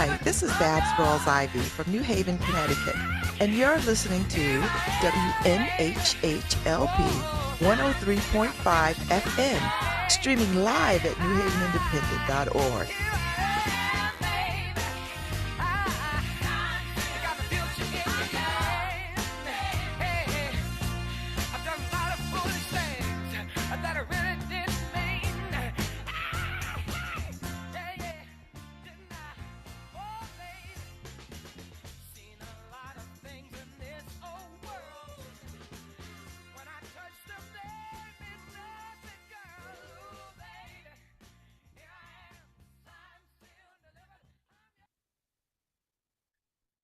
Hi, this is Babs Ivy from New Haven, Connecticut, and you're listening to WNHHLP 103.5 FM, streaming live at newhavenindependent.org.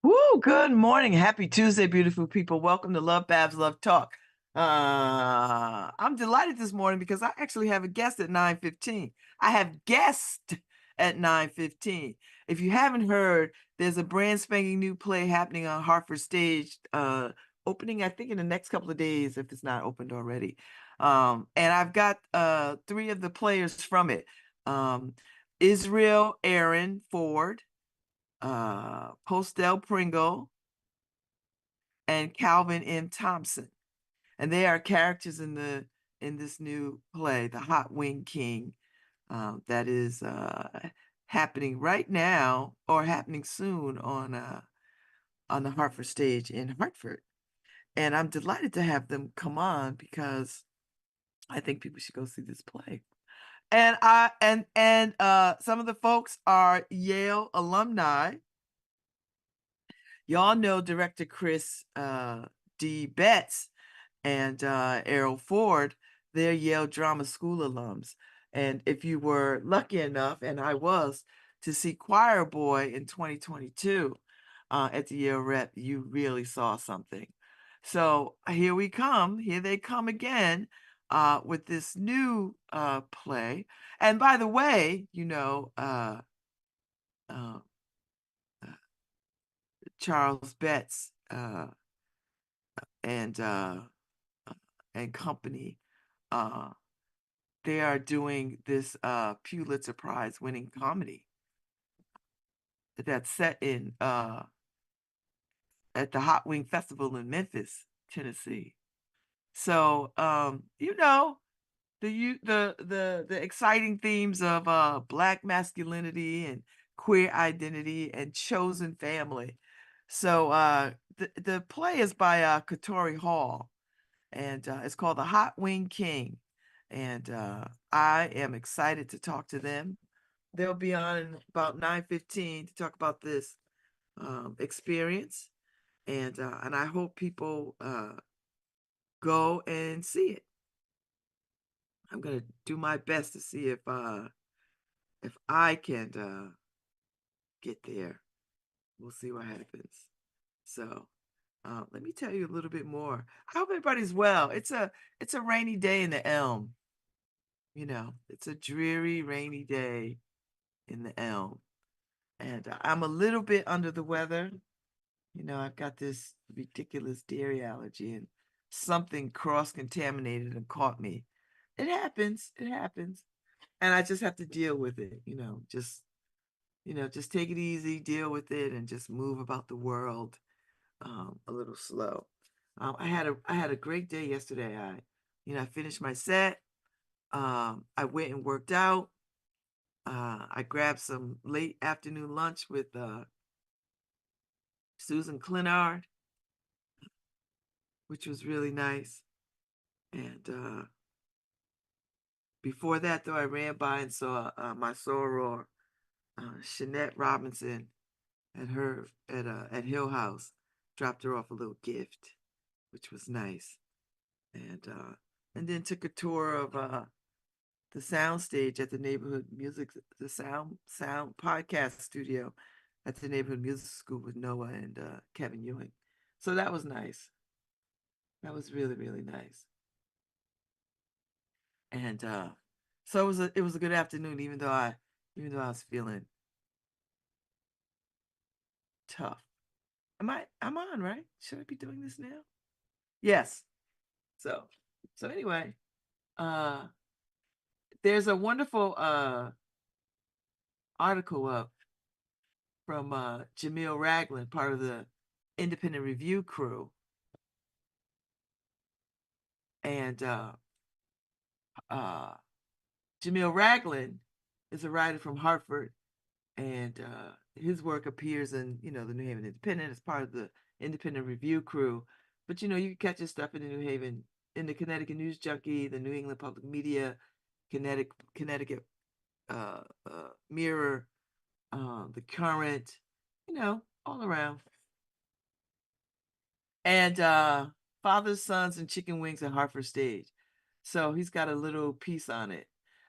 Woo, good morning. Happy Tuesday, beautiful people. Welcome to Lovebabz Lovetalk. I'm delighted this morning because I actually have a guest at 9:15. I have guests at 9:15. If you haven't heard, there's a brand spanking new play happening on Hartford Stage, opening, I think, in the next couple of days, if it's not opened already. And I've got three of the players from it. Israel Erron Ford, Postel Pringle, and Calvin M. Thompson, and they are characters in this new play, The Hot Wing King, that is happening right now or happening soon on the Hartford Stage in Hartford. And I'm delighted to have them come on because I think people should go see this play. And some of the folks are Yale alumni. Y'all know director Chris D. Betts and Errol Ford. They're Yale Drama School alums. And if you were lucky enough, and I was, to see Choir Boy in 2022 at the Yale Rep, you really saw something. So here they come again with this new play. And by the way, Charles Betts and company, they are doing this Pulitzer Prize-winning comedy that's set in at the Hot Wing Festival in Memphis, Tennessee. So the exciting themes of Black masculinity and queer identity and chosen family. So the play is by Katori Hall, and it's called The Hot Wing King. And I am excited to talk to them. They'll be on in about 9:15 to talk about this experience, and I hope people go and see it. I'm gonna do my best to see if I can get there. We'll see what happens. So let me tell you a little bit more. I hope everybody's well. It's a rainy day in the Elm. It's a dreary, rainy day in the Elm. And I'm a little bit under the weather. I've got this ridiculous dairy allergy, and something cross-contaminated and caught me. It happens. It happens. And I just have to deal with it, just take it easy, deal with it, and just move about the world a little slow. I had a great day yesterday. I finished my set. I went and worked out. I grabbed some late afternoon lunch with Susan Clinard, which was really nice. And before that, though, I ran by and saw my soror, Shanette Robinson, at Hill House. Dropped her off a little gift, which was nice. And then took a tour of the sound stage at the neighborhood music, the sound podcast studio at the neighborhood music school with Noah and Kevin Ewing. So that was nice. That was really, really nice. And so it was a good afternoon, even though I was feeling tough. I'm on, right? Should I be doing this now? Yes. So anyway, there's a wonderful article up from Jamil Raglan, part of the independent review crew. And uh, Jamil Raglan is a writer from Hartford, and his work appears in, the New Haven Independent as part of the independent review crew. But you can catch his stuff in the New Haven, in the Connecticut News Junkie, the New England Public Media, Connecticut Mirror, the Current, all around. And Fathers, Sons, and Chicken Wings at Hartford Stage. So he's got a little piece on it.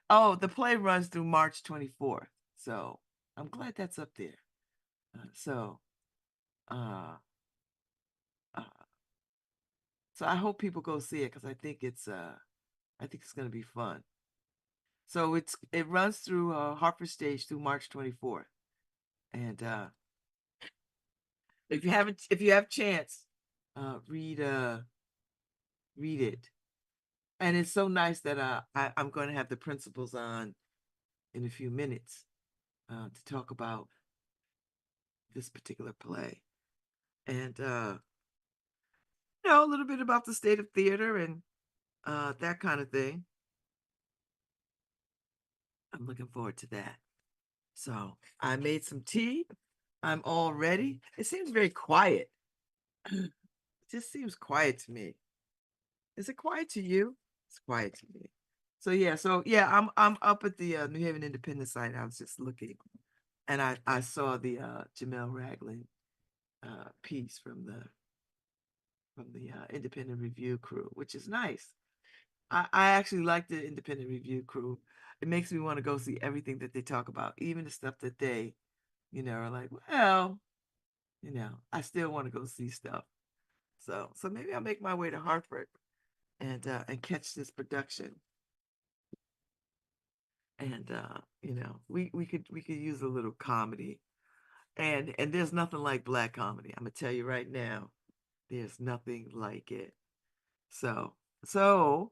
Oh, the play runs through March 24th. So I'm glad that's up there. So uh, uh, so I hope people go see it, because I think it's going to be fun. So it runs through Hartford Stage through March 24th. And if you have chance, read it. And it's so nice that I'm going to have the principals on in a few minutes to talk about this particular play. And a little bit about the state of theater and that kind of thing. I'm looking forward to that. So I made some tea. I'm all ready. It seems very quiet. It just seems quiet to me. Is it quiet to you? It's quiet to me. So I'm up at the New Haven Independent site. I was just looking, and I saw the Jamel Raglan piece from the independent review crew, which is nice. I actually like the independent review crew. It makes me want to go see everything that they talk about, even the stuff that they, are like, well, I still want to go see stuff. So maybe I'll make my way to Hartford and catch this production. And we could use a little comedy. And there's nothing like Black comedy. I'm gonna tell you right now, there's nothing like it. So so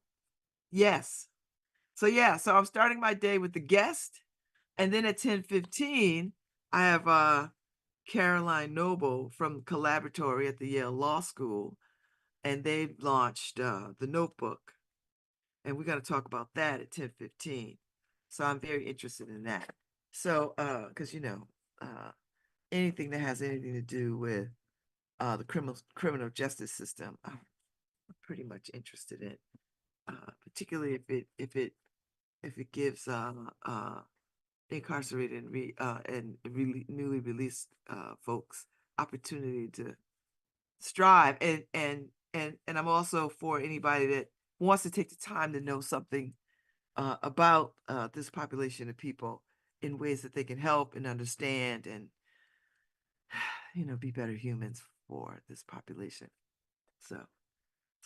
yes. So I'm starting my day with the guest, and then at 10:15, I have Caroline Noble from Collaboratory at the Yale Law School, and they've launched the Notebook, and we're going to talk about that at 10:15. So I'm very interested in that. So because uh, anything that has anything to do with the criminal justice system, I'm pretty much interested in, particularly if it gives incarcerated newly released folks opportunity to strive. And I'm also for anybody that wants to take the time to know something about this population of people in ways that they can help and understand, and be better humans for this population. So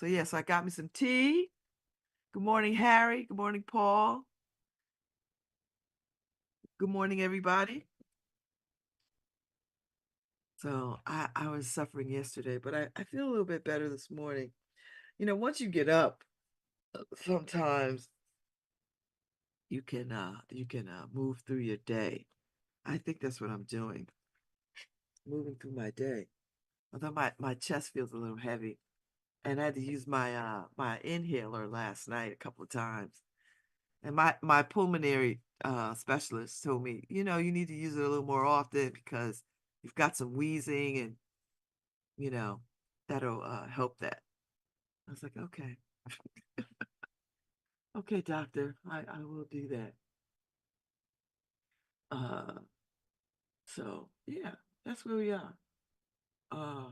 I got me some tea. Good morning, Harry. Good morning, Paul. Good morning, everybody. So I was suffering yesterday, but I feel a little bit better this morning. Once you get up, sometimes you can move through your day. I think that's what I'm doing, moving through my day. Although my chest feels a little heavy, and I had to use my inhaler last night a couple of times. And my pulmonary specialist told me, you need to use it a little more often because you've got some wheezing, and you know that'll help that. I was like, okay. Okay, doctor, I will do that. Uh, so yeah, that's where we are. Uh,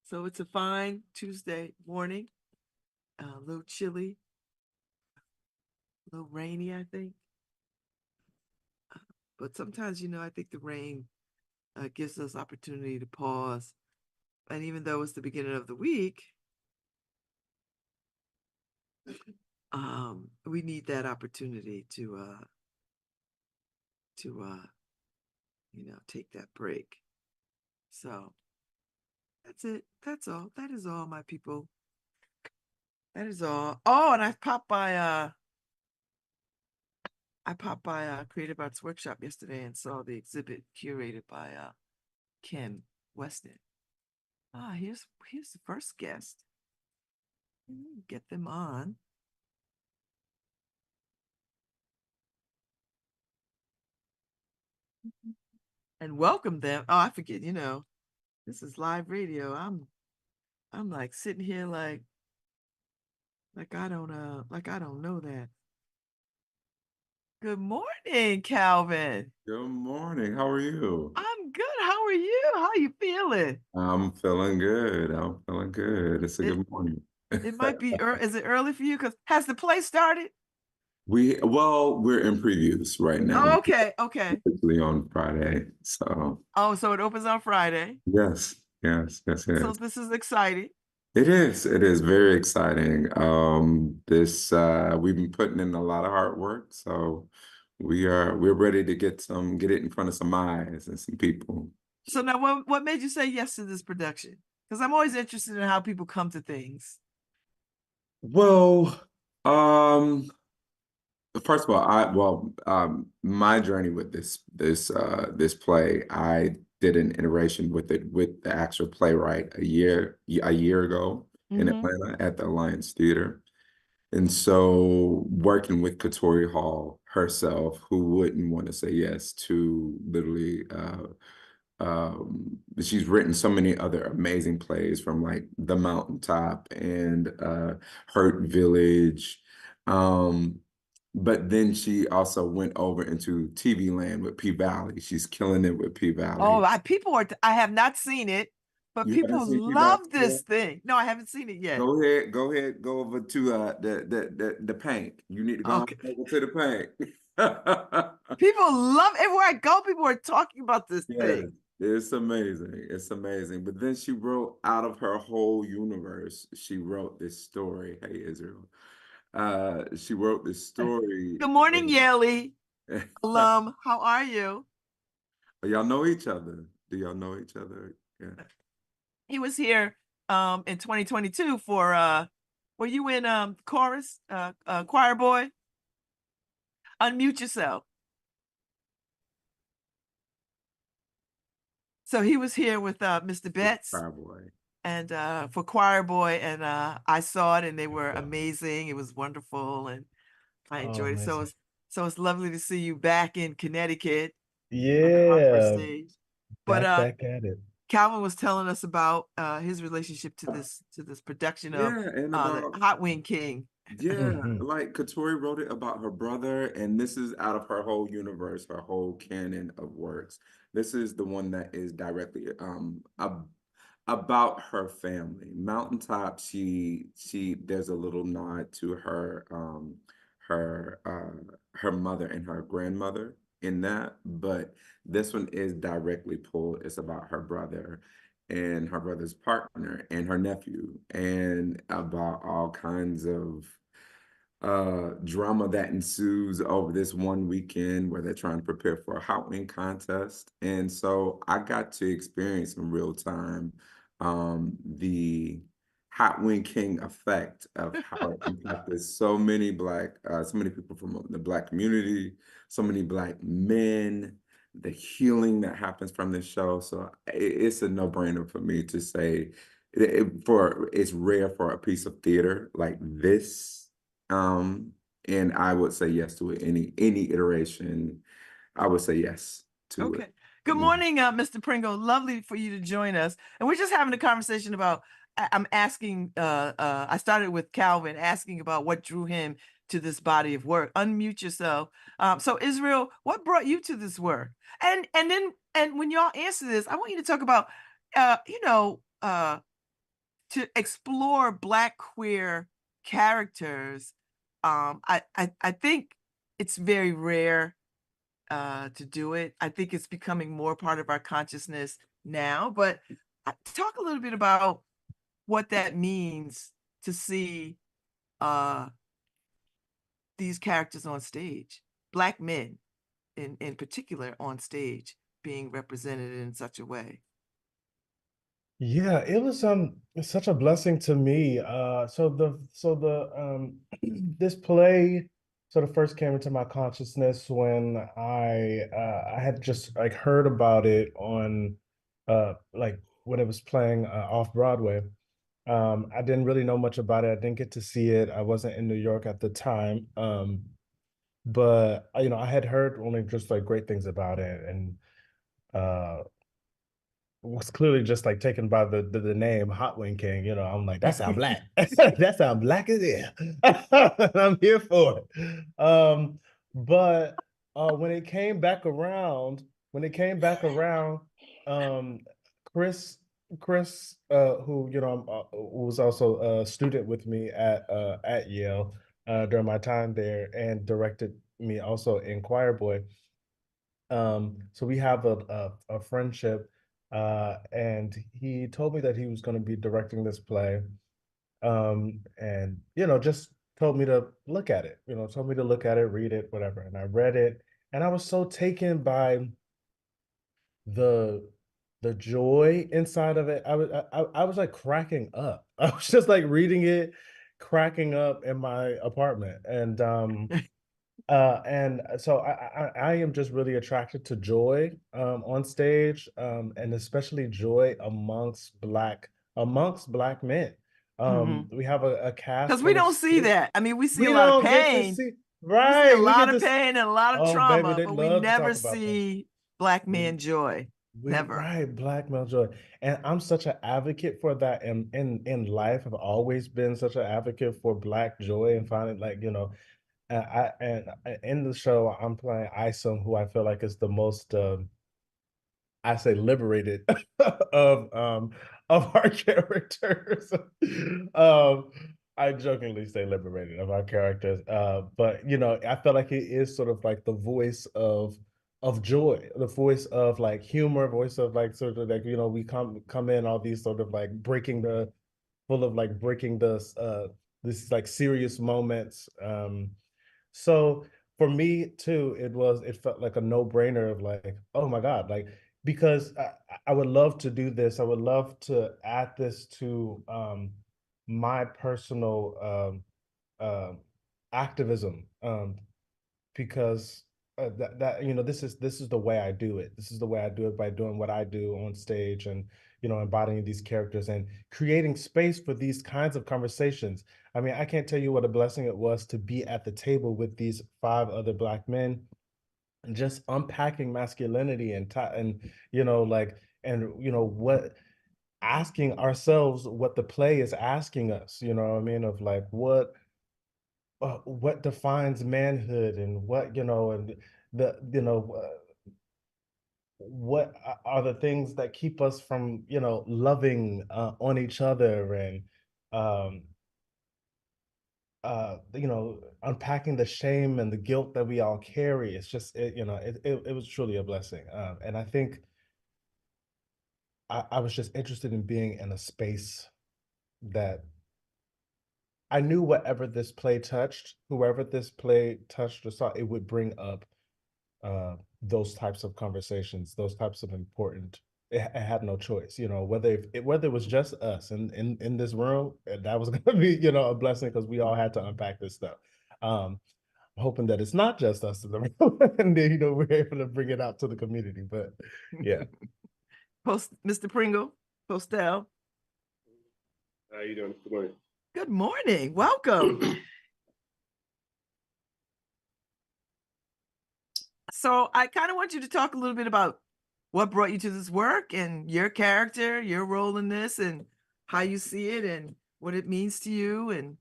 so it's a fine Tuesday morning, a little chilly, a little rainy, I think. But sometimes, I think the rain gives us opportunity to pause. And even though it's the beginning of the week, we need that opportunity to take that break. So that's it. That's all. That is all, my people. That is all. Oh, and I popped by Creative Arts Workshop yesterday and saw the exhibit curated by Kim Weston. Ah, here's the first guest. Get them on. And welcome them. Oh, I forget, this is live radio. I'm like sitting here like I don't know that. Good morning, Calvin. Good morning. How are you? I'm good. How are you? How are you feeling? I'm feeling good. I'm feeling good. It's a It good morning. it might be is it early for you? Because has the play started? We're in previews right now. Oh, okay, okay. Officially on Friday. So Oh, so it opens on Friday. yes, yes, yes, So yes. this is exciting. It is. It is very exciting. This we've been putting in a lot of hard work, so we're ready to get it in front of some eyes and some people. So now what made you say yes to this production? Because I'm always interested in how people come to things. Well, um, first of all, my journey with this play, I did an iteration with it with the actual playwright a year ago in Mm-hmm. Atlanta at the Alliance Theater. And so working with Katori Hall herself, who wouldn't want to say yes to literally she's written so many other amazing plays from like The Mountaintop and Hurt Village. Um, but then she also went over into TV land with P Valley. She's killing it with P Oh, Valley. I have not seen it, but You haven't people seen P Valley love yet? this thing. No, I haven't seen it yet. Go ahead, go over to the paint. You need to go on Okay. over to the paint. People love everywhere I go, people are talking about this Yes, thing. it's amazing. It's amazing. But then she wrote out of her whole universe, she wrote this story. Hey, Israel. She wrote this story. Good morning, Yale alum. How are you? Y'all know each other. Do y'all know each other? Yeah. He was here in 2022 for were you in chorus choir boy? Unmute yourself. So he was here with Mr. Betts Fireboy. and for choir boy, and I saw it and they were amazing. It was wonderful and I Oh, enjoyed it. amazing. So it's lovely to see you back in Connecticut at the Hartford Yeah, Stage. But back at it. Calvin was telling us about his relationship to this production of Yeah, and the about Hot Wing King. yeah, Hmm. like Katori wrote it about her brother, and this is out of her whole universe, her whole canon of works. This is the one that is directly about her family. Mountaintop, she there's a little nod to her her mother and her grandmother in that, but this one is directly pulled. It's about her brother and her brother's partner and her nephew, and about all kinds of drama that ensues over this one weekend where they're trying to prepare for a hot wing contest. And so I got to experience in real time the hot wing king effect of how it impacted so many people from the Black community, so many Black men, the healing that happens from this show. So it's a no-brainer for me to say it's rare for a piece of theater like this, and I would say yes to it. Any iteration, I would say yes to it. Okay. Good morning, Mr. Pringle. Lovely for you to join us. And we're just having a conversation about. I'm asking. I started with Calvin asking about what drew him to this body of work. Unmute yourself. So Israel, what brought you to this work? And when y'all answer this, I want you to talk about, to explore Black queer characters. I think it's very rare to do it. I think it's becoming more part of our consciousness now. But talk a little bit about what that means to see uh, these characters on stage, Black men in particular on stage, being represented in such a way. Yeah, it was such a blessing to me. This play sort of first came into my consciousness when I had just like heard about it on like when it was playing off Broadway. I didn't really know much about it. I didn't get to see it. I wasn't in New York at the time. But I had heard only just like great things about it, and uh was clearly just like taken by the name Hot Wing King. I'm like, that sound black. That sound black as hell. I'm here for it. But when it came back around, when it came back around, um, Chris, who who was also a student with me at Yale during my time there, and directed me also in Choir Boy. So we have a friendship, and he told me that he was going to be directing this play, and just told me to look at it. Told me to look at it, read it, whatever. And I read it, and I was so taken by the the joy inside of it. I was like cracking up. I was just like reading it, cracking up in my apartment, and so I am just really attracted to joy on stage, and especially joy amongst black men. Mhm. We have a cast 'Cause we full of don't see that. I mean, we see a we lot of don't get to pain. see, We see a right. We lot get of to pain and a lot of oh baby, trauma, they but we love to never talk about that. see black We man joy. we Never. right, black male joy. And I'm such an advocate for that in life. I've always been such an advocate for black joy and finding like, in the show I'm playing Isom, who I feel like is the most I say liberated of um of our characters. um I jokingly say liberated of our characters. But I feel like it is sort of like the voice of joy, the voice of like humor, voice of like sort of like, we come in all these sort of like breaking the full of like breaking this like serious moments. So for me too, it felt like a no-brainer of like, oh my God, like because I would love to do this. I would love to add this to my personal activism, because this is the way I do it. This is the way I do it, by doing what I do on stage, and embodying these characters and creating space for these kinds of conversations. I mean, I can't tell you what a blessing it was to be at the table with these five other black men, and just unpacking masculinity and like, and what, asking ourselves what the play is asking us, what I mean, of like what defines manhood, and what and the what are the things that keep us from loving on each other, and um unpacking the shame and the guilt that we all carry. It's just it was truly a blessing, and I think I was just interested in being in a space that I knew whoever this play touched or saw, it would bring up those types of conversations, those types of important. It had no choice, whether it was just us in this room, that was going to be a blessing, because we all had to unpack this stuff. Um, Hoping that it's not just us in the room, and then we're able to bring it out to the community. But yeah. Mr. Pringle, Postel. How you doing? Good morning. Good morning. Welcome. So I kind of want you to talk a little bit about what brought you to this work, and your character, your role in this, and how you see it, and what it means to you. And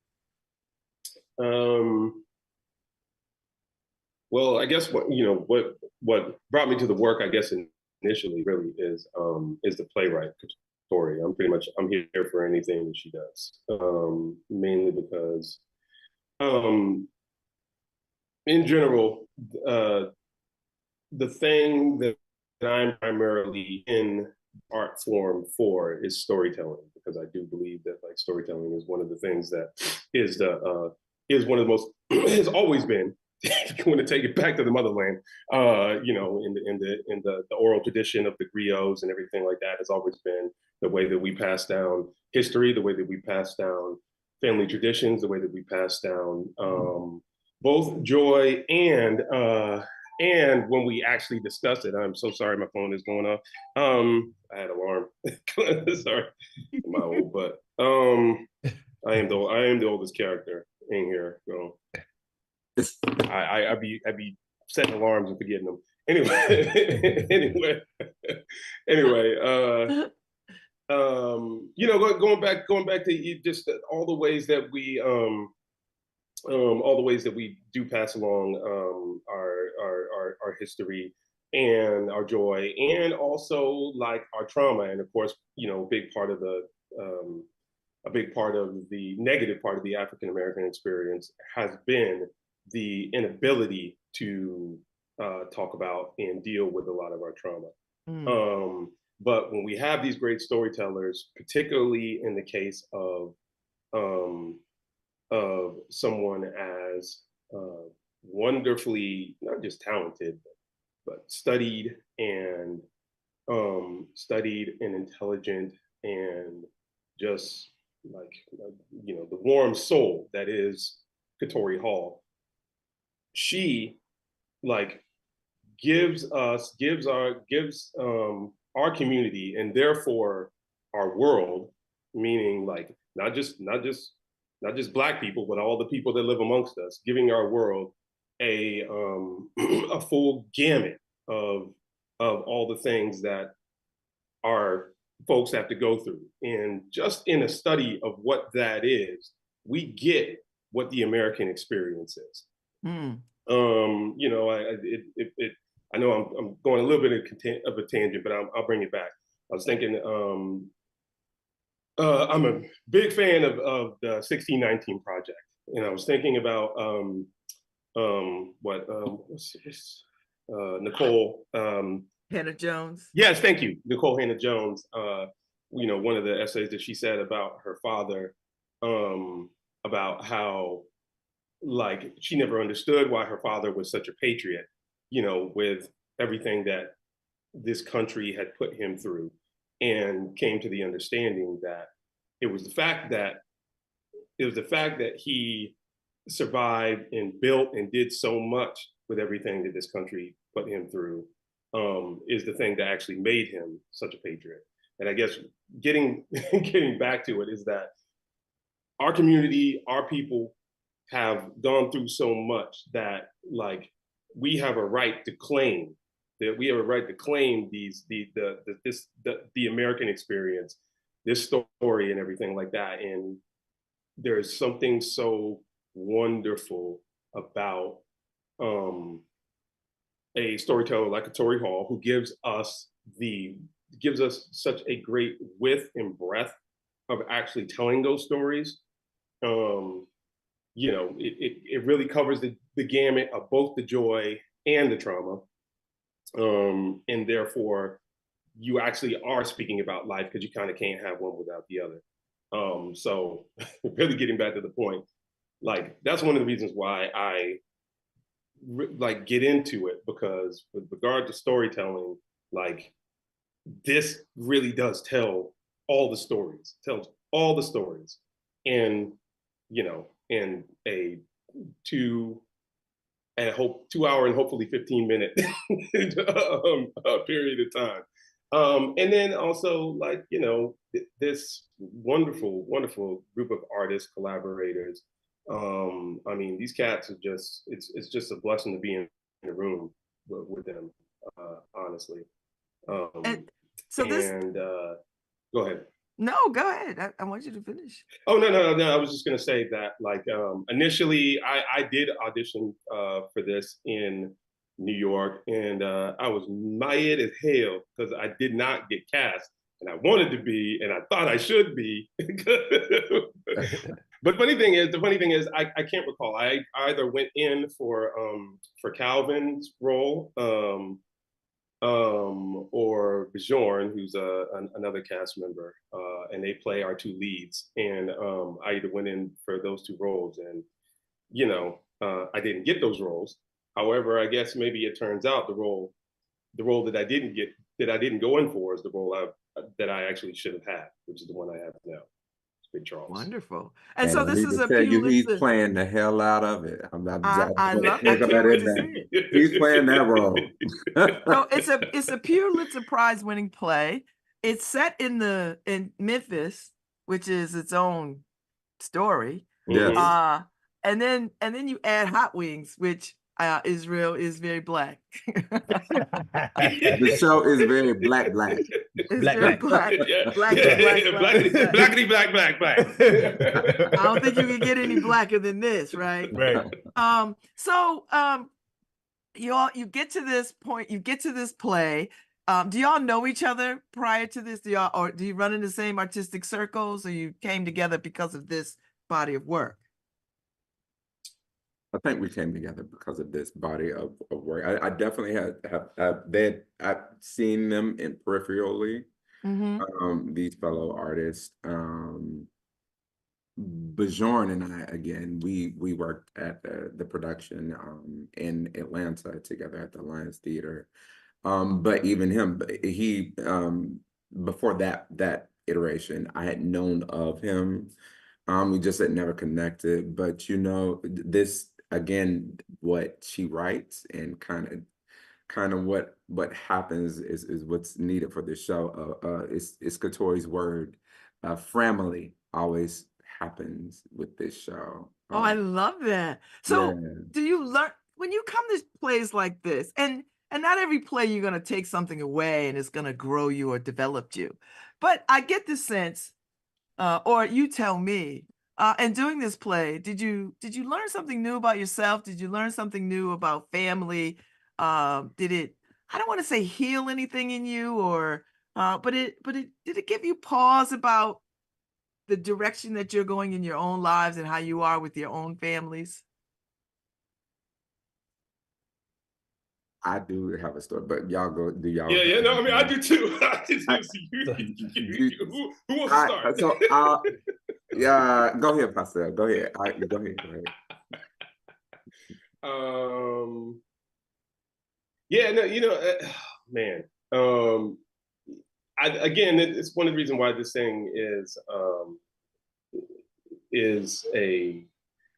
well, I guess what brought me to the work, I guess initially really is the playwright Katori. I'm here for anything that she does. Mainly because in general, the thing that I'm primarily in art form for is storytelling, because I do believe that like storytelling is one of the things that is one of the most has always been. If you want to take it back to the motherland, in the oral tradition of the griots and everything like that, has always been the way that we pass down history, the way that we pass down family traditions, the way that we pass down both joy and And when we actually discussed it, I'm so sorry, my phone is going off. I had alarm. Sorry, my old, but I am the oldest character in here. So I'd be setting alarms and forgetting them. Anyway, anyway, going back to just all the ways that we all the ways that we do pass along our history and our joy, and also like our trauma, and of course, a big part of the negative part of the African American experience has been the inability to talk about and deal with a lot of our trauma. But when we have these great storytellers, particularly in the case of someone as wonderfully not just talented, but studied and intelligent, and just like the warm soul that is Katori Hall. She like gives our community, and therefore our world, meaning like not just Black people, but all the people that live amongst us, giving our world a a full gamut of all the things that our folks have to go through. And just in a study of what that is, we get what the American experience is. I know I'm going a little bit of a tangent, but I'll bring it back. I was thinking, I'm a big fan of the 1619 Project, and I was thinking about Nicole Hannah Jones. Yes, thank you, Nicole Hannah Jones. One of the essays that she said about her father, about how like she never understood why her father was such a patriot, with everything that this country had put him through, and came to the understanding that it was the fact that he survived and built and did so much with everything that this country put him through, is the thing that actually made him such a patriot. And I guess getting back to it is that our community, our people have gone through so much that like we have a right to claim the American experience, this story and everything like that. And there's something so wonderful about a storyteller like Katori Hall, who gives us such a great width and breadth of actually telling those stories. It really covers the gamut of both the joy and the trauma. And therefore, you actually are speaking about life, because you kind of can't have one without the other. So really getting back to the point, like that's one of the reasons why I like get into it, because with regard to storytelling, like this really does tells all the stories, and in a 2 hour and hopefully 15-minute period of time. And then also like, this wonderful group of artists, collaborators. I mean, these cats are it's just a blessing to be in a room with them, honestly. And so this, go ahead. no, go ahead. I want you to finish. Oh, no. I was just going to say that, like, initially I did audition for this in New York, and I was mad as hell because I did not get cast, and I wanted to be, and I thought I should be. But the funny thing is, I can't recall. I either went in for Calvin's role, or Bjorn, who's another cast member, and they play our two leads. And I either went in for those two roles, and I didn't get those roles. However, I guess maybe it turns out the role that I didn't go in for, is the role that I actually should have had, which is the one I have now. It's pretty Charles. Wonderful. And And so I this need is to a tell you, he's Pulitzer. playing the hell out of it. I love. I Sprinkle can't that wait in to there. see it. He's playing that role. So it's a Pulitzer Prize-winning play. It's set in Memphis, which is its own story. Yes. And then you add hot wings, which Israel is very black. The show is very black. It's Black, very black. black. Yeah, Blackity black, blackity, black. blackity, black, black, black. I don't think you can get any blacker than this, right? Right. You get to this point, you get to this play. Do y'all know each other prior to this? Do you run in the same artistic circles, or you came together because of this body of work? I think we came together because of this body of work. I definitely I've seen them in peripherally, these fellow artists. Bajorn and I, again, we worked at the production in Atlanta together at the Lions Theater. But even him, he before that iteration, I had known of him. We just had never connected. But you know, this again, what she writes and kind of what happens is what's needed for this show. It's Katori's word. Family always happens with this show. Oh, I love that. Yeah. So do you learn when you come to plays like this, and not every play you're going to take something away and it's going to grow you or develop you, but I get the sense, or you tell me, in doing this play, did you learn something new about yourself? Did you learn something new about family? Did it, I don't want to say heal anything in you, or but did it give you pause about the direction that you're going in your own lives and how you are with your own families? I do have a story, but y'all go. Do y'all? Yeah. No, I mean, I do too. I do too. Who wants to start? Yeah, go ahead, Pastor. Go ahead. Go ahead. Yeah, no, man. Again, it's one of the reasons why this thing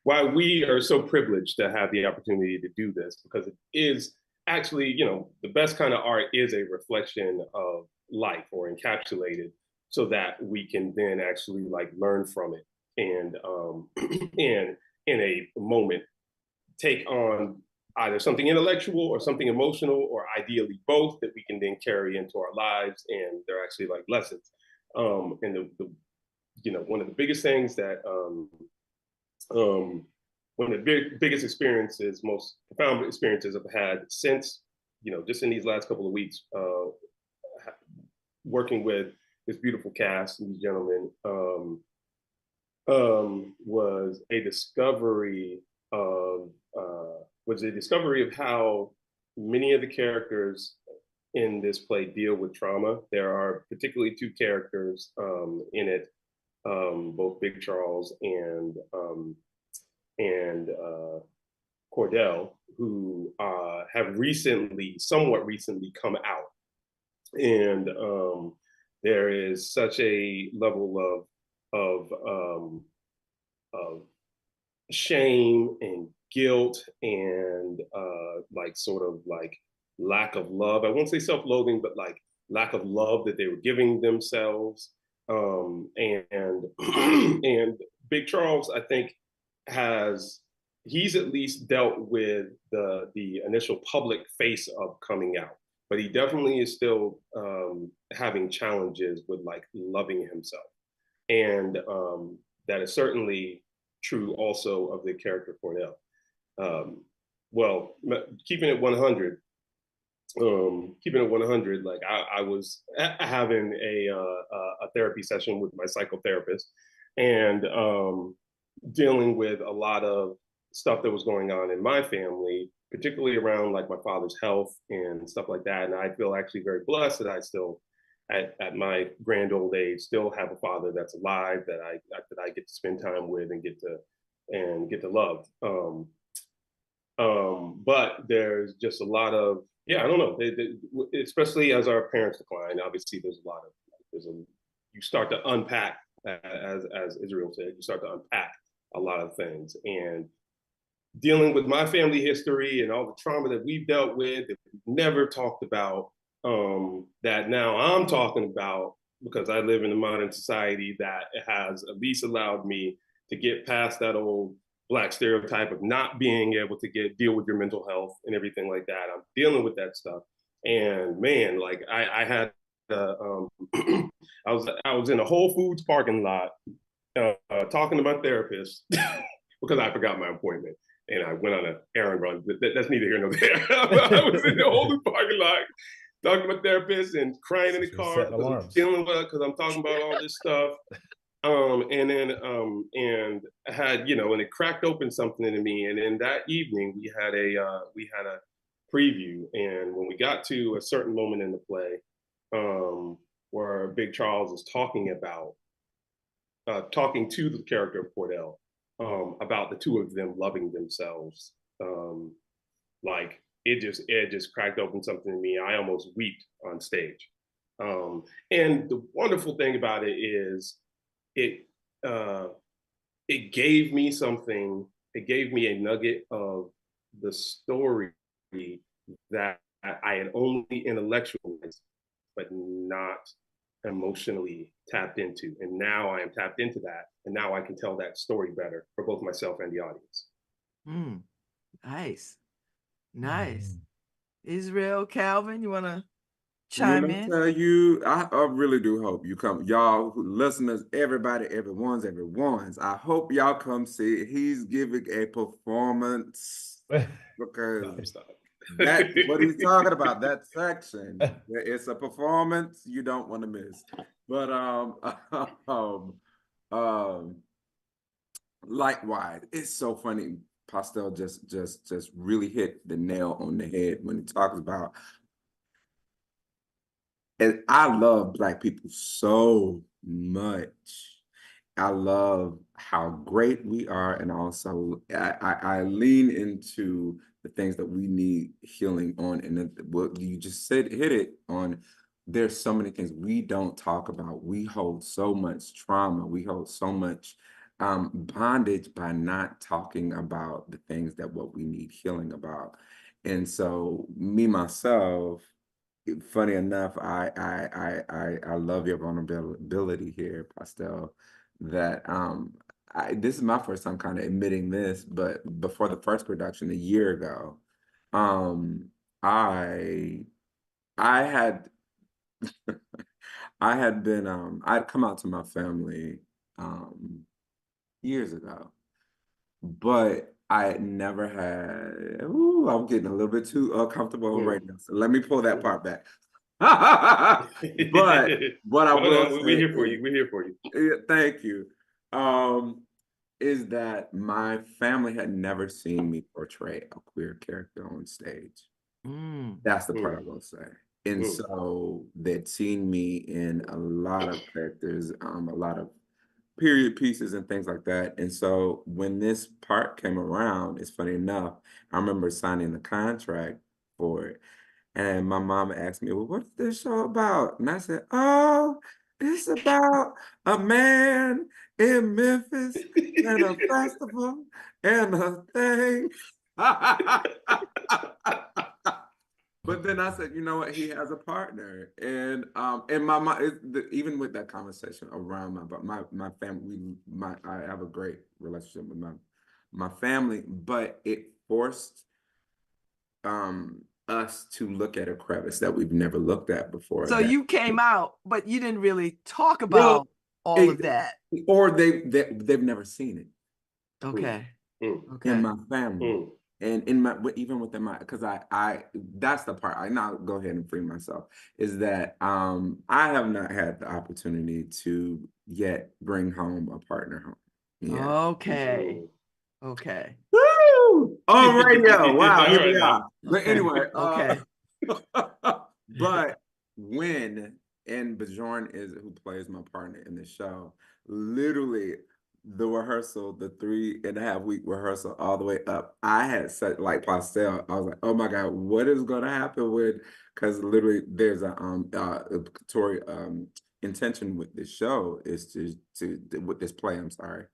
why we are so privileged to have the opportunity to do this, because it is actually, the best kind of art is a reflection of life, or encapsulated, so that we can then actually like learn from it, and and in a moment take on either something intellectual or something emotional, or ideally both, that we can then carry into our lives, and they're actually like lessons. And one of the biggest things that one of the biggest experiences, most profound experiences I've had since, just in these last couple of weeks, working with this beautiful cast and these gentlemen, was a discovery of how many of the characters in this play deal with trauma. There are particularly two characters in it, both Big Charles and Cordell, who have somewhat recently come out. And there is such a level of shame and guilt and like sort of like lack of love. I won't say self-loathing, but like lack of love that they were giving themselves. And and Big Charles, I think, he's at least dealt with the initial public face of coming out, but he definitely is still having challenges with like loving himself. And that is certainly true also of the character Cornell. Well, keeping it 100, like I was having a therapy session with my psychotherapist, and dealing with a lot of stuff that was going on in my family, particularly around like my father's health and stuff like that. And I feel actually very blessed that I still, at my grand old age, still have a father that's alive, that I get to spend time with and get to love. But there's just a lot of, I don't know, especially as our parents decline. Obviously, there's you start to unpack as Israel said, you start to unpack a lot of things. And dealing with my family history and all the trauma that we've dealt with that we've never talked about, that now I'm talking about because I live in a modern society that has at least allowed me to get past that old Black stereotype of not being able to deal with your mental health and everything like that. I'm dealing with that stuff. And man, like I had I was in a Whole Foods parking lot talking to my therapist because I forgot my appointment and I went on an errand run. That's neither here nor there. I was in the Whole Foods parking lot talking to my therapist and crying in the car because I'm dealing with it because I'm talking about all this stuff. And I had, and it cracked open something in me. And then that evening we had a preview. And when we got to a certain moment in the play, where Big Charles is talking to the character of Cordell, about the two of them loving themselves. Like it just cracked open something in me. I almost wept on stage. And the wonderful thing about it is it gave me something. It gave me a nugget of the story that I had only intellectualized, but not emotionally tapped into. And now I am tapped into that. And now I can tell that story better for both myself and the audience. Nice. Nice. Israel, Calvin, you want to When chime I in? tell you, I really do hope you come. Y'all, listeners, everybody, everyone's. I hope y'all come see it. He's giving a performance because that's what he's talking about. That section, it's a performance you don't want to miss. But likewise, it's so funny. Pastel just really hit the nail on the head when he talks about. And I love Black people so much. I love how great we are, and also I lean into the things that we need healing on. And what you just said, hit it on. There's so many things we don't talk about. We hold so much trauma. We hold so much bondage by not talking about the things that what we need healing about. And so me myself, funny enough, I love your vulnerability here, Pastel. That this is my first time kind of admitting this, but before the first production a year ago, I had I had been I'd come out to my family years ago, but I had never had. Ooh, I'm getting a little bit too comfortable right now. So let me pull that part back. But what I will say, we're here for you. We're here for you. Thank you. Is that my family had never seen me portray a queer character on stage. That's the part I will say. And so they'd seen me in a lot of characters, a lot of period pieces and things like that. And so when this part came around, it's funny enough, I remember signing the contract for it. And my mom asked me, well, what's this show about? And I said, oh, it's about a man in Memphis and a festival and a thing. But then I said, you know what? He has a partner, and my mom, even with that conversation around my family, I have a great relationship with my family, but it forced us to look at a crevice that we've never looked at before. So you came out, but you didn't really talk Well, about all of that. Or they've never seen it. Okay. Okay. In my family. And in my, even within my, because I that's the part, I now go ahead and free myself, is that I have not had the opportunity to yet bring home a partner home. Yeah. Okay. Okay. Woo! On radio. Wow, here we are. But Okay. anyway, Okay. but when, and Bjorn is who plays my partner in the show, literally the rehearsal, the 3.5-week rehearsal all the way up, I had said, like Pastel, I was like, oh my God, what is going to happen with, because literally there's a Tori intention with this show is to with this play, I'm sorry,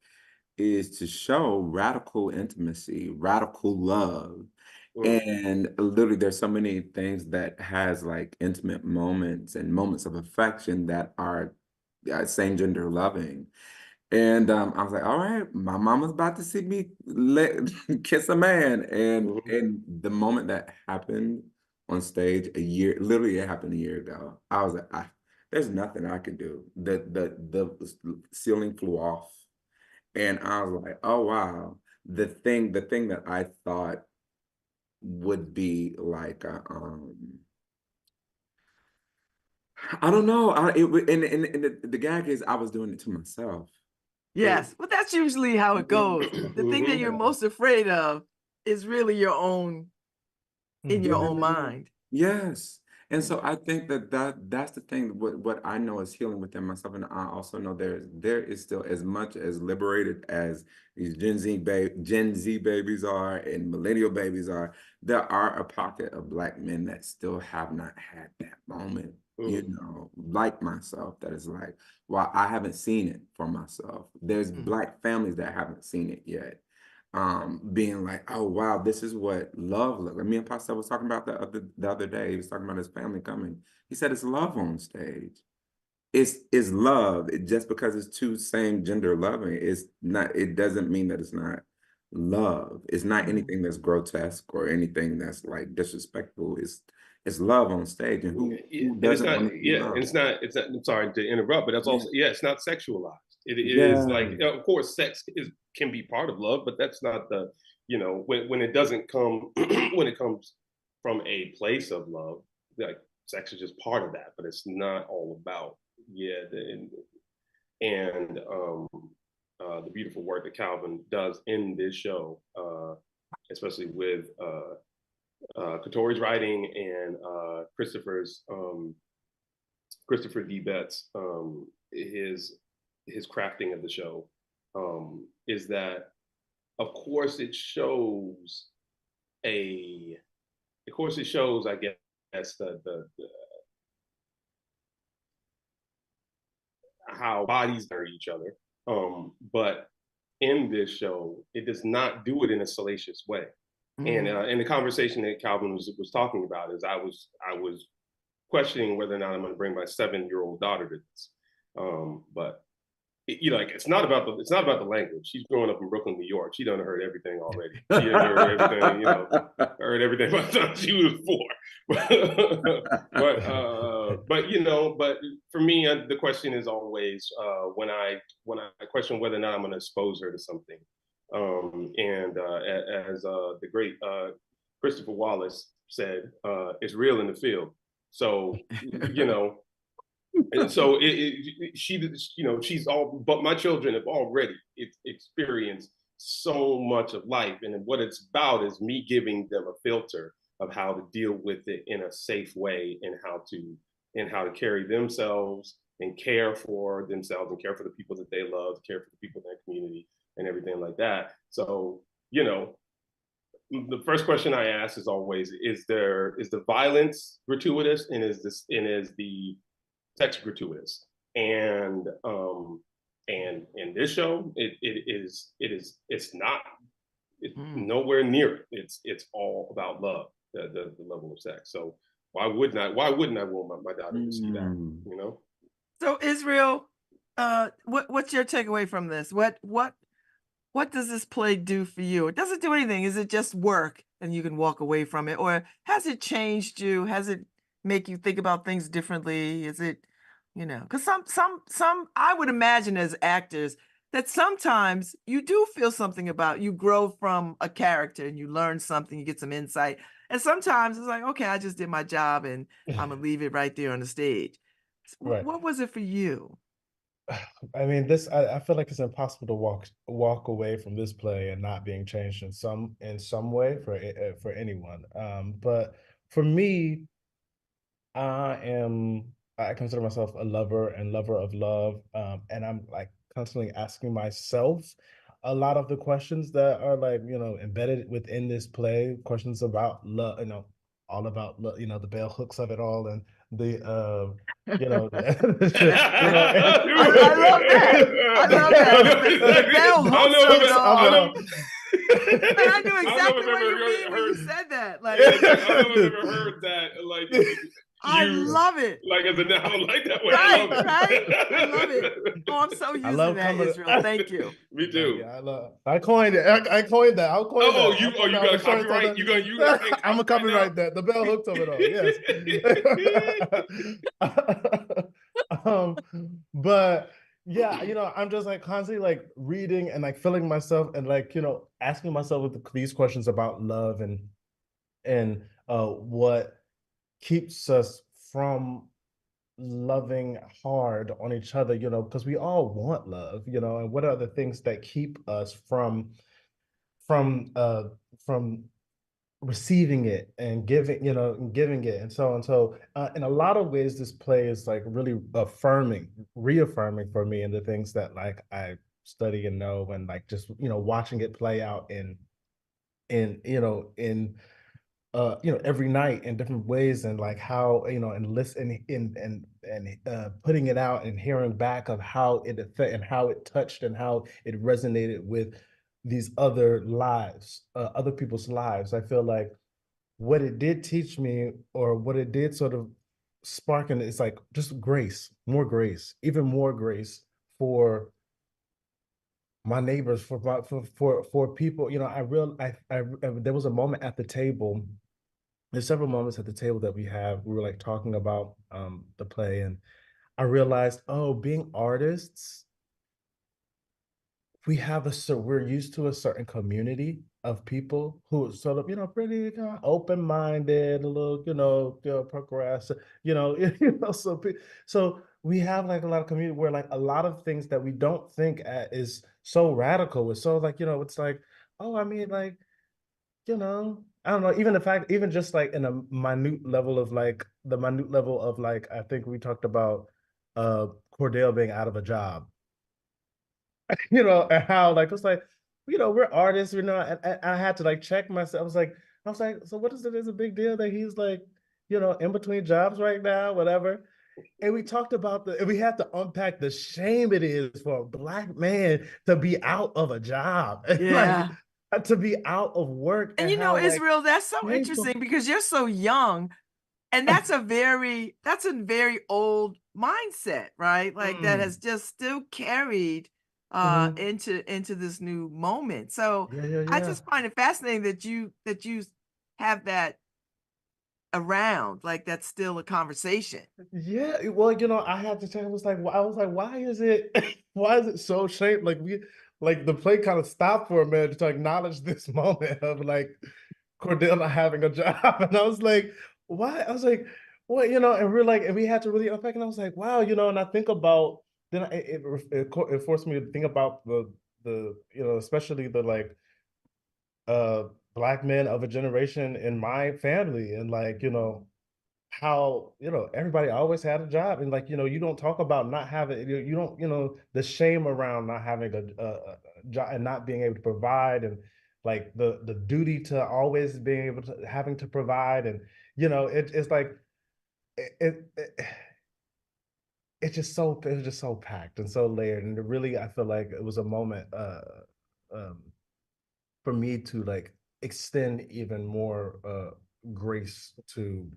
is to show radical intimacy, radical love. And literally there's so many things that has like intimate moments and moments of affection that are same gender loving. And I was like, all right, my mama's about to see me kiss a man. And the moment that happened on stage literally it happened a year ago. I was like, there's nothing I can do. The ceiling flew off. And I was like, oh wow. The thing that I thought would be like I don't know. And the gag is I was doing it to myself. Yes, but that's usually how it goes. The thing that you're Yeah. most afraid of is really your own, in your own mind. Yes. And so I think that's the thing. What I know is healing within myself, and I also know there is still as much as liberated as these Gen Z babies are and millennial babies are. There are a pocket of Black men that still have not had that moment, like myself. That is like, well, I haven't seen it for myself. There's Black families that haven't seen it yet. Being like, oh wow, this is what love looks like. Me and Pastor was talking about the other day. He was talking about his family coming. He said it's love on stage. It's love. Just because it's two same gender loving, it's not. It doesn't mean that it's not love. It's not anything that's grotesque or anything that's like disrespectful. It's love on stage, and who And it's doesn't not, want to see love? it's not, I'm sorry to interrupt, but that's also, it's not sexualized. It is like, Yeah. of course, can be part of love, but that's not the, when it doesn't come, when it comes from a place of love, like sex is just part of that, but it's not all about, the beautiful work that Calvin does in this show, especially with Katori's writing and Christopher D. Betts, his crafting of the show, is that of course it shows, I guess, the how bodies are each other, but in this show it does not do it in a salacious way. And in the conversation that Calvin was talking about is I was questioning whether or not I'm going to bring my 7-year-old daughter to this, but like it's not about the language. She's growing up in Brooklyn, New York. She done heard everything already. She done heard everything, heard everything by the time she was 4. but for me, the question is always when I question whether or not I'm going to expose her to something. As the great Christopher Wallace said, it's real in the field. So and so she's all, but my children have already experienced so much of life, and what it's about is me giving them a filter of how to deal with it in a safe way, and how to carry themselves and care for themselves and care for the people that they love, care for the people in their community and everything like that. So the first question I ask is always, is the violence gratuitous, and is the sex gratuitous? And in this show, it's not. It's nowhere near it. It's all about love, the level of sex. So why wouldn't I want my daughter to see that? So Israel, what's your takeaway from this? What does this play do for you? It doesn't do anything. Is it just work and you can walk away from it? Or has it changed you? Has it make you think about things differently? Is it, because some I would imagine as actors that sometimes you do feel something about, you grow from a character and you learn something, you get some insight. And sometimes it's like, okay, I just did my job and I'm gonna leave it right there on the stage. Right. What was it for you? I mean, I feel like it's impossible to walk away from this play and not being changed in some way for anyone. But for me, I consider myself a lover of love, and I'm like constantly asking myself a lot of the questions that are like embedded within this play, questions about love, all about love, the bell hooks of it all, and you know, I love that. I love that. The bell hooks of it all. And I knew exactly what you mean when you said that. Like, I don't know if I've ever heard that. Like, I love it. Like as a noun, like that way. Right, I love it. right. I love it. Oh, I'm so using that, Israel. Thank you. Me too. Yeah, I coined it. I coined that. I'll coin that. You got a copyright? You gonna I'm gonna copyright that. The bell hooks of it all. Yes. But yeah, I'm just like constantly like reading and like filling myself and like, asking myself these questions about love and what keeps us from loving hard on each other, because we all want love, and what are the things that keep us from receiving it and giving it and so on. So in a lot of ways, this play is like really reaffirming for me and the things that like I study and know, and like just watching it play out in every night in different ways, and like how and listen and putting it out and hearing back of how it affected and how it touched and how it resonated with these other lives, other people's lives. I feel like what it did teach me, or what it did sort of spark, and it's like just grace, even more grace for my neighbors, for people. There was a moment at the table. There's several moments at the table that we were like talking about the play, and I realized, being artists, we're used to a certain community of people who sort of, pretty kind of open-minded, a little, progressive, so we have like a lot of community where like a lot of things that we don't think is so radical. It's so like, it's like, I mean, like, I don't know, even just like in a minute level of like I think we talked about Cordell being out of a job. And how like it's like, we're artists, and I had to like check myself. I was like, so what is it? Is a big deal that he's like, in between jobs right now, whatever. And we talked about and we had to unpack the shame it is for a Black man to be out of a job. Yeah. Like, to be out of work. And Israel, that's so interesting because you're so young. And that's a very old mindset, right? Like that has just still carried into this new moment. So I just find it fascinating that you have that around, like that's still a conversation. Yeah, well, I had to tell. I was like, why is it so shame? Like the play kind of stopped for a minute to acknowledge this moment of like Cordell not having a job, and I was like, why? I was like, what? And we're like, and we had to really unpack. And I was like, wow, and I think about it forced me to think about the especially the like Black men of a generation in my family, and like how everybody always had a job, and like you don't talk about not having, you don't the shame around not having a job and not being able to provide, and like the duty to always being able to having to provide, and it's like it's just so packed and so layered, and really I feel like it was a moment for me to like extend even more grace to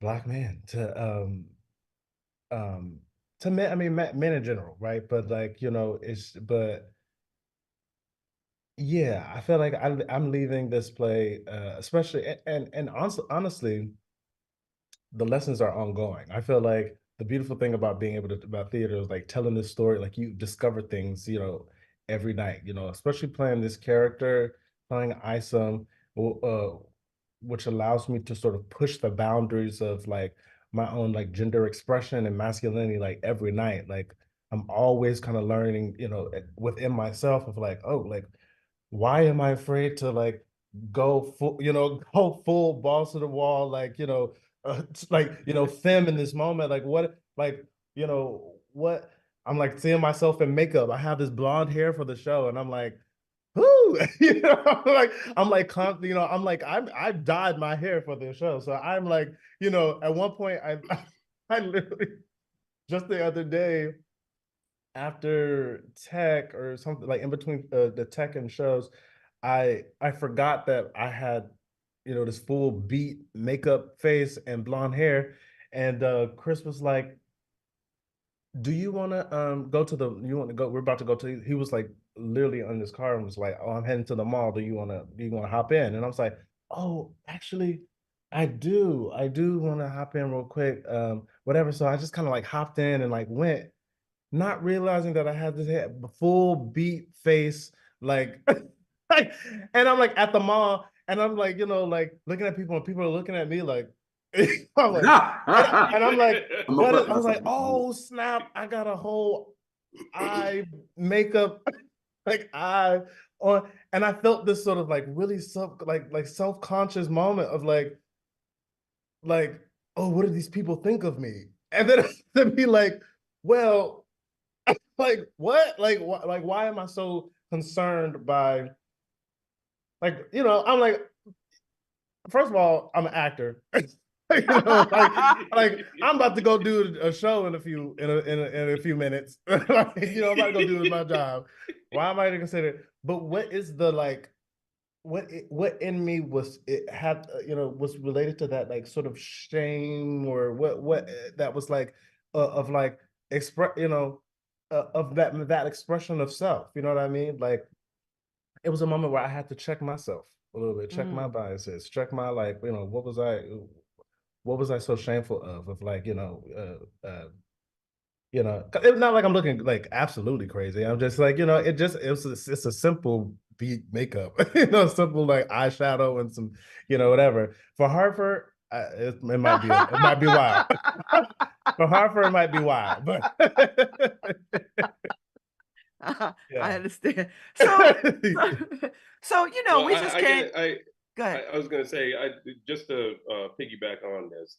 Black men, to men. I mean, men in general, right? But like but yeah, I feel like I'm leaving this play, especially and honestly, the lessons are ongoing. I feel like the beautiful thing about being able to about theater is like telling this story, like you discover things, every night, especially playing this character, playing Isom, which allows me to sort of push the boundaries of like my own like gender expression and masculinity, like every night. Like I'm always kind of learning, within myself of like, oh, like why am I afraid to like go full balls to the wall, like, like, femme in this moment, like what, like, what I'm like seeing myself in makeup. I have this blonde hair for the show, and I'm like, who? You know, I've dyed my hair for this show. So I'm like, you know, at one point I literally just the other day after tech or something like in between the tech and shows, I forgot that I had, you know, this full beat makeup face and blonde hair. And Chris was like, do you want to go to the, you want to go, we're about to go to, he was like literally on his car and was like, oh, I'm heading to the mall. Do you want to hop in? And I was like, oh, actually, I do want to hop in real quick. Whatever. So I just kind of like hopped in and like went, not realizing that I had this head, full beat face, like, like, and I'm like at the mall, and I'm like, you know, like looking at people, and people are looking at me like, I'm like, and I'm like, I'm gonna what is? put I was myself like, in the oh snap! I got a whole eye makeup, like eye on, and I felt this sort of like really self conscious moment of like, oh, what do these people think of me? And then to be like, well, like what? Like why am I so concerned by like, you know, I'm like, first of all, I'm an actor. You know, like I'm about to go do a show in a few minutes. Like, you know, I'm about to go do my job. Why am I to consider it? But what is the like what in me was it had you know was related to that like sort of shame or what that was like of like express you know of that expression of self, you know what I mean? Like it was a moment where I had to check myself a little bit, check my Mm. biases, check my like, you know, what was I so shameful of like, you know, it's not like I'm looking like absolutely crazy. I'm just like, you know, it's a simple beat makeup, you know, simple like eyeshadow and some, you know, whatever. For Hartford, it might be wild. For Hartford, it might be wild, but I yeah. understand. So you know, Well, we just came. Go ahead. I was gonna say, just to piggyback on this,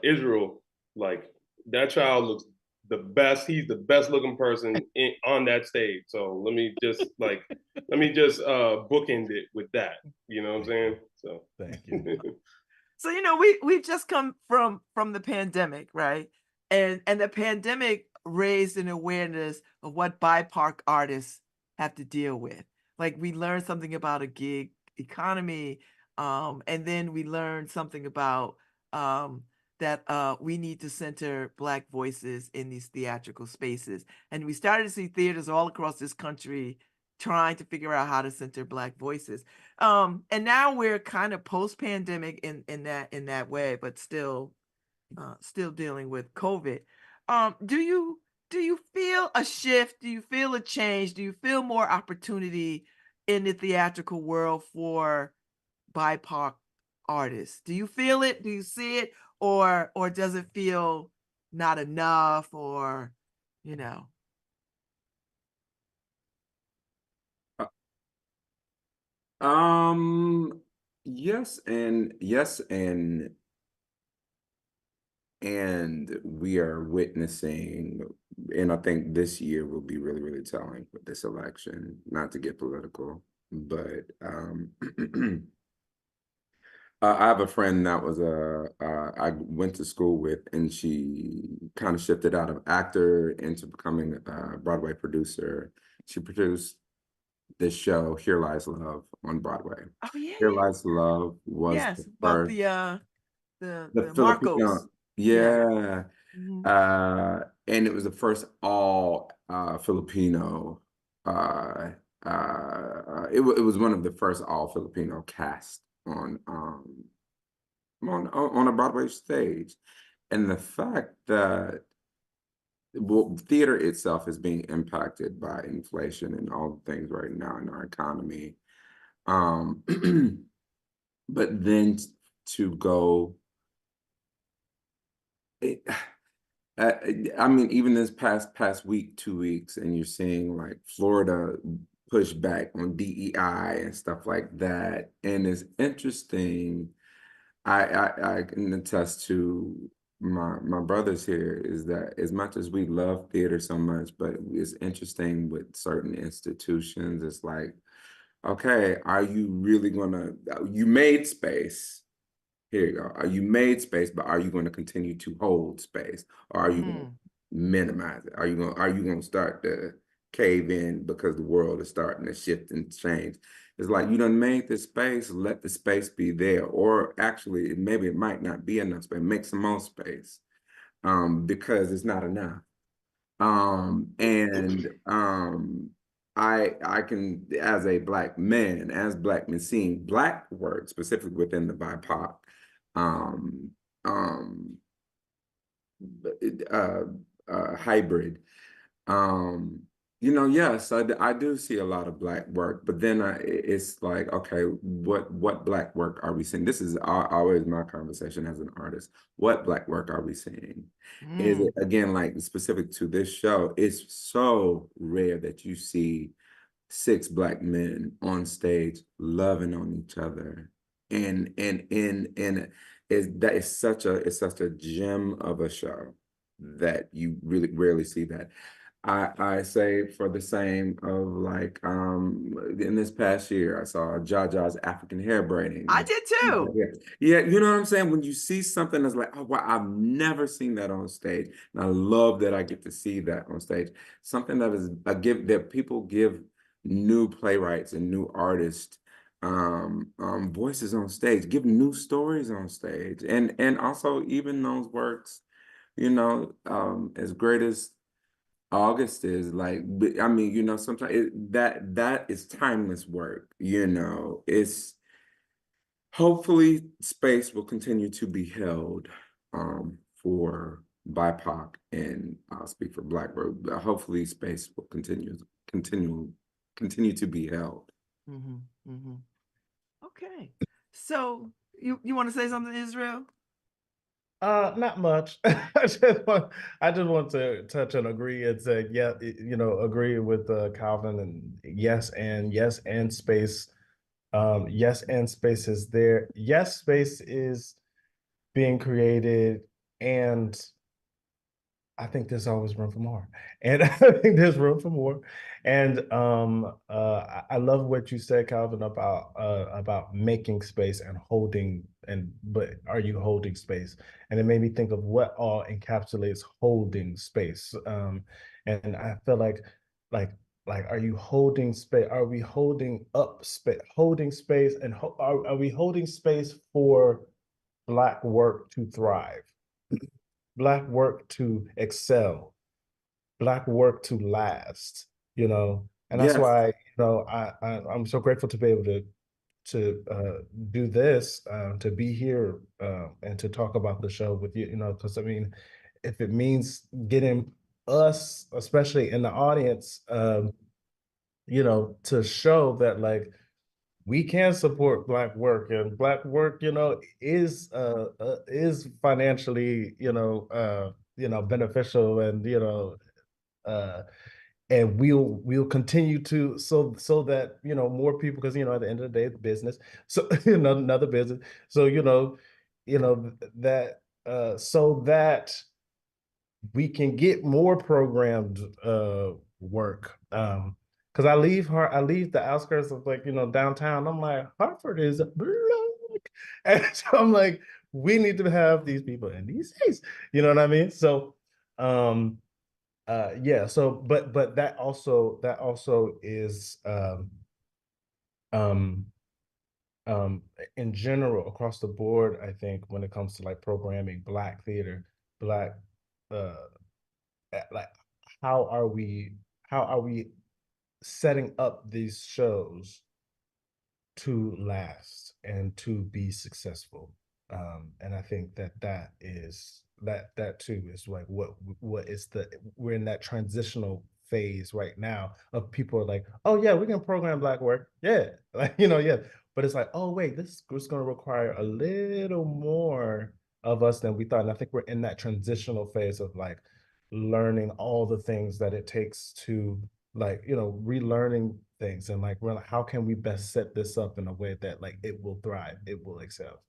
Israel, like that child looks the best. He's the best looking person on that stage. So let me just bookend it with that. You know what I'm saying? So Thank you. So you know, we've just come from the pandemic, right? And the pandemic raised an awareness of what BIPOC artists have to deal with. Like we learned something about a gig economy, and then we learned something about that we need to center Black voices in these theatrical spaces. And we started to see theaters all across this country trying to figure out how to center Black voices. And now we're kind of post-pandemic in that way, but still dealing with COVID. Do you feel a shift? Do you feel a change? Do you feel more opportunity in the theatrical world for BIPOC artists? Do you feel it? Do you see it? Or does it feel not enough or you know? Um, yes, and we are witnessing, and I think this year will be really, really telling with this election, not to get political, but I have a friend that was I went to school with, and she kind of shifted out of actor into becoming a Broadway producer. She produced this show, Here Lies Love, on Broadway. Oh yeah, Here yeah. Lies Love was Yes, the about first, the Filipino, Marcos. Yeah. yeah, Mhm. and it was the first all Filipino. It was one of the first all Filipino cast on a Broadway stage, and the fact that well, theater itself is being impacted by inflation and all the things right now in our economy. Um, but then to go, it, uh, I mean, even this past week, 2 weeks, and you're seeing like Florida push back on DEI and stuff like that, and it's interesting. I can attest to my brothers here is that as much as we love theater so much, but it's interesting with certain institutions, it's like, okay, are you really gonna, you made space. Here you go. Are you made space, but are you going to continue to hold space? Or are you going to Mm. minimize it? Are you going to start to cave in because the world is starting to shift and change? It's like you done made this space, let the space be there. Or actually, maybe it might not be enough space. Make some more space. Because it's not enough. And I can, as a black man, as black men, seeing black work specifically within the BIPOC um um uh hybrid, um yes, I do see a lot of black work, but then it's like, okay, what black work are we seeing? This is always my conversation as an artist. What black work are we seeing? Is it, Mm. again, like specific to this show, it's so rare that you see six black men on stage loving on each other, and it's such a gem of a show that you really rarely see that. I say for the same of like in this past year I saw Jaja's African hair I braiding. did too. Yeah, yeah, you know what I'm saying? When you see something that's like, oh wow, I've never seen that on stage. And I love that I get to see that on stage. Something that is a give that people give new playwrights and new artists voices on stage, give new stories on stage. And also even those works, as great as August is, like, I mean, sometimes that is timeless work, it's hopefully space will continue to be held for BIPOC, and I'll speak for Black Road, but hopefully space will continue to be held. Hmm. Hmm. Okay. So you want to say something, Israel? Not much. I just want to touch and agree and say, yeah, agree with Calvin, and yes, and space. Yes, and space is there. Yes, space is being created, and I think there's always room for more. And I think there's room for more. And I love what you said, Calvin, about making space and holding, but are you holding space? And it made me think of what all encapsulates holding space. And I feel like are you holding space? Are we holding up space, holding space, and are we holding space for Black work to thrive? Black work to excel, Black work to last. And that's Yes. why, I'm so grateful to be able to do this, to be here, and to talk about the show with you, because I mean, if it means getting us, especially in the audience, to show that like we can support Black work, and Black work, is financially, beneficial, and uh, and we'll continue to, so that more people, because at the end of the day, it's business, so another business, so that so that we can get more programmed work. Because I leave the outskirts of, like, downtown. I'm like, Hartford is black. And so I'm like, we need to have these people in these states. You know what I mean? So yeah, so but that also is um um in general across the board. I think when it comes to like programming Black theater, Black uh like how are we how are we setting up these shows to last and to be successful? And I think that too is like what is the we're in that transitional phase right now of people are like, oh yeah, we can program Black work, yeah, like yeah, but it's like, oh wait, this is going to require a little more of us than we thought. And I think we're in that transitional phase of like learning all the things that it takes to, like, relearning things, and like, how can we best set this up in a way that like it will thrive, it will excel.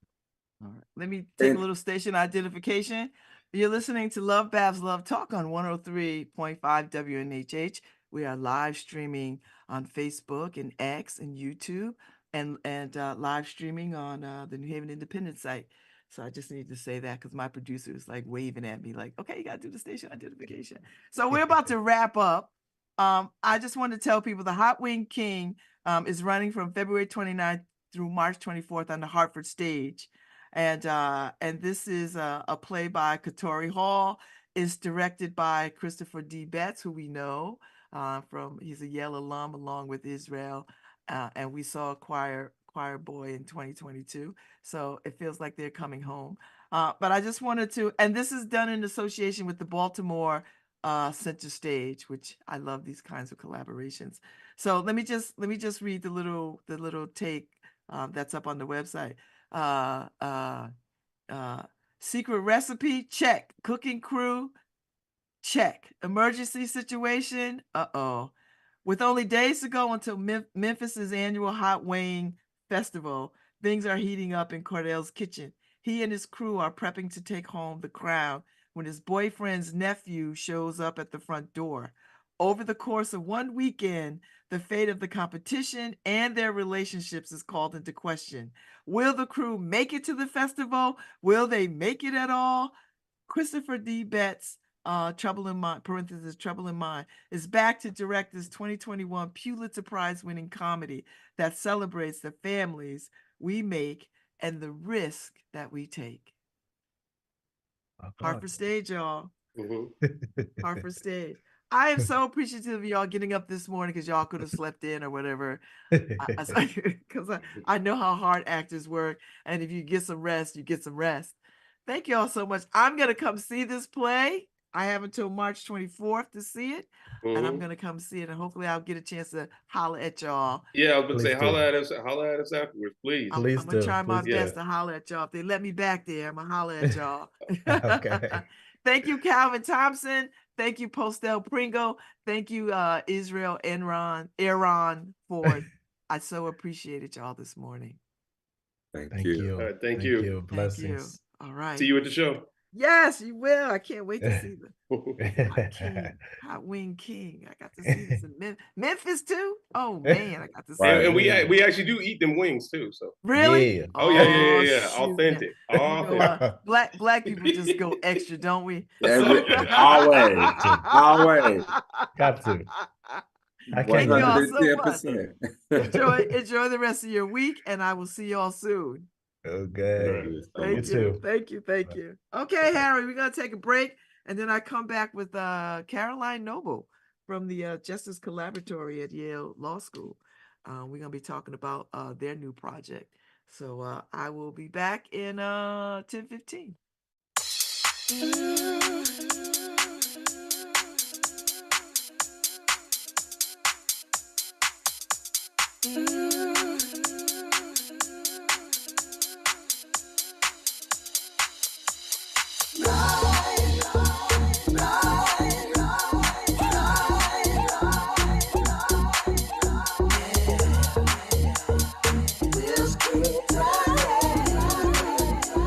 All right. Let me take a And little station identification. You're listening to Lovebabz Lovetalk on 103.5 WNHH. We are live streaming on Facebook and X and YouTube, and live streaming on the New Haven Independent site. So I just need to say that because my producer is like waving at me like, okay, you got to do the station identification. So we're about to wrap up. I just want to tell people the Hot Wing King is running from February 29th through March 24th on the Hartford Stage. And this is a play by Katori Hall. It's directed by Christopher D. Betts, who we know he's a Yale alum along with Israel. And we saw Choir Boy in 2022. So it feels like they're coming home. But I just wanted to, and this is done in association with the Baltimore Center Stage, which I love these kinds of collaborations. So let me just read the little take that's up on the website. Secret recipe, check. Cooking crew, check. Emergency situation, uh-oh. With only days to go until Memphis's annual Hot Wing Festival, things are heating up in Cordell's kitchen. He and his crew are prepping to take home the crown when his boyfriend's nephew shows up at the front door. Over the course of one weekend, the fate of the competition and their relationships is called into question. Will the crew make it to the festival? Will they make it at all? Christopher D. Betts, Trouble in Mind, parenthesis, Trouble in Mind, is back to direct this 2021 Pulitzer Prize-winning comedy that celebrates the families we make and the risk that we take. Hartford Stage, y'all. Hartford Stage. I am so appreciative of y'all getting up this morning because y'all could have slept in or whatever. Because I know how hard actors work. And if you get some rest, you get some rest. Thank you all so much. I'm going to come see this play. I have until March 24th to see it. And I'm going to come see it. And hopefully I'll get a chance to holler at y'all. Yeah, I was going to say, Please do. holler at us afterwards, please. I'm Please going to do. try my Please best do. to holler at y'all. If they let me back there, I'm going to holler at y'all. Okay. Thank you, Calvin Thompson. Thank you, Postel Pringle. Thank you, Israel Erron Ford. I so appreciated y'all this morning. Thank you. All right, thank you. Blessings. Thank you. All right. See you at the show. Yes, you will. I can't wait to see the Hot Wing King. I got to see this in Memphis too. Oh man, I got to see Right. And we actually do eat them wings too. So really? Yeah. Oh yeah. Shoot. Authentic. Black people just go extra, don't we? Always. Always. Got to. I can't Thank you all wait. so much. 110%. Enjoy the rest of your week, and I will see you all soon. Okay. Thank you. Thank you. Okay, Harry, we're gonna take a break, and then I come back with Caroline Noble from the Justice Collaboratory at Yale Law School. We're gonna be talking about their new project. So I will be back in 10:15.